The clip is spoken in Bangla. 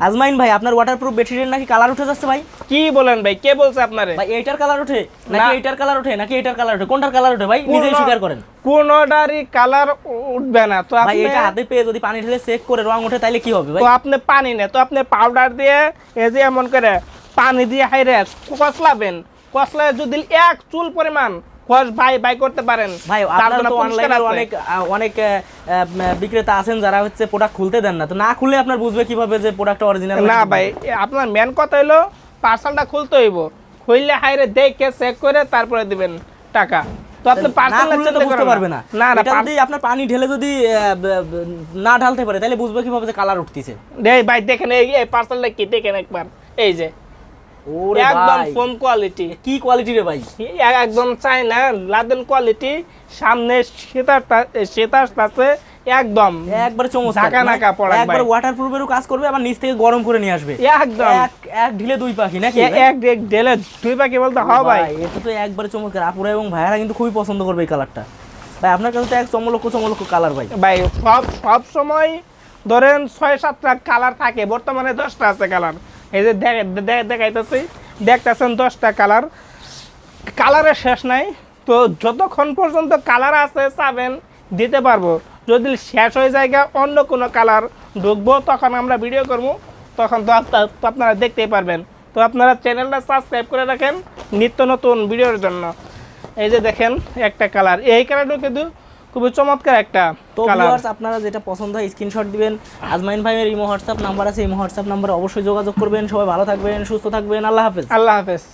আজমাইন ভাই আপনার ওয়াটারপ্রুফ বেডশিটের নাকি কালার উঠে যাচ্ছে ভাই। কি বলেন ভাই, কে বলছে আপনারে? ভাই এইটার কালার ওঠে নাকি এইটার কালার ওঠে নাকি এইটার কালার ওঠে, কোনটার কালার ওঠে ভাই নিজেই স্বীকার করেন। কোনটারই কালার উঠবে না। তো ভাই এটা হাতে পেয়ে যদি পানি ঢেলে চেক করে রং ওঠে তাহলে কি হবে ভাই? তো আপনি পানি না, তো আপনি পাউডার দিয়ে এই যে এমন করে পানি দিয়ে হাইরে কসলাবেন, কসলে যদি এক চুল পরিমাণ কস ভাই করতে পারেন। ভাই আপনারা তো অনলাইনে অনেক বিক্রেতা আছেন যারা হচ্ছে প্রোডাক্ট খুলতে দেন না, তো না খুলে আপনার বুঝবে কিভাবে যে প্রোডাক্টটা অরিজিনাল না ভাই, আপনার মেন কথা হলো পার্সেলটা খুলতে হইব, খুললে হাইরে দেখে চেক করে তারপরে দিবেন টাকা। তো আপনি পার্সেল খুললে তো বুঝতে পারবে না। না এটা যদি আপনার পানি ঢেলে যদি না ঢালতে পারে তাহলে বুঝবে কিভাবে যে কালার উঠতিছে। ভাই দেখেন এই পার্সেলটা কি দেখেন একবার, এই যে ওরে একদম ভাই ফোম কোয়ালিটি। কি কোয়ালিটি রে ভাই, একদম চায়না লাদেন কোয়ালিটি। সামনে সেতার আছে একদম একবারে চমৎকার, ঢাকা নাকা পড়া একবার ওয়াটারপ্রুফেরও কাজ করবে, আবার নিচ থেকে গরম করে নিয়ে আসবে একদম। এক ঢিলে দুই পাখি নাকি? এক ঢেলে দুই পাখি বলতে হয় ভাই। এটা তো একবারে চমৎকার, আপুরা এবং ভাইয়ারা কিন্তু খুবই পছন্দ করবে এই কালারটা। ভাই আপনার কাছে তো এক চমলক্ষ কালার ভাই। ভাই সব সময় ধরেন 6-7টা কালার থাকে, বর্তমানে 10টা আছে কালার। এই যে দেখাইতেছি, দেখতেছেন 10টা কালার, কালারের শেষ নাই। তো যতক্ষণ পর্যন্ত কালার আছে চাবেন দিতে পারবো, যদি শেষ হয়ে যায় অন্য কোনো কালার ঢুকবো তখন আমরা ভিডিও করবো, তখন তো আপনারা দেখতেই পারবেন। তো আপনারা চ্যানেলটা সাবস্ক্রাইব করে রাখেন নিত্য নতুন ভিডিওর জন্য। এই যে দেখেন একটা কালার, এই কালারটা কিন্তু খুবই চমৎকার একটা কালার। আপনারা যেটা পছন্দ হয় স্ক্রিনশট দিবেন। আজমাইন ভাইয়ের ইমো হোয়াটসঅ্যাপ নাম্বার আছে, ইমো হোয়াটসঅ্যাপ নাম্বারে অবশ্যই যোগাযোগ করবেন। সবাই ভালো থাকবেন, সুস্থ থাকবেন, আল্লাহ হাফেজ। আল্লাহ হাফেজ।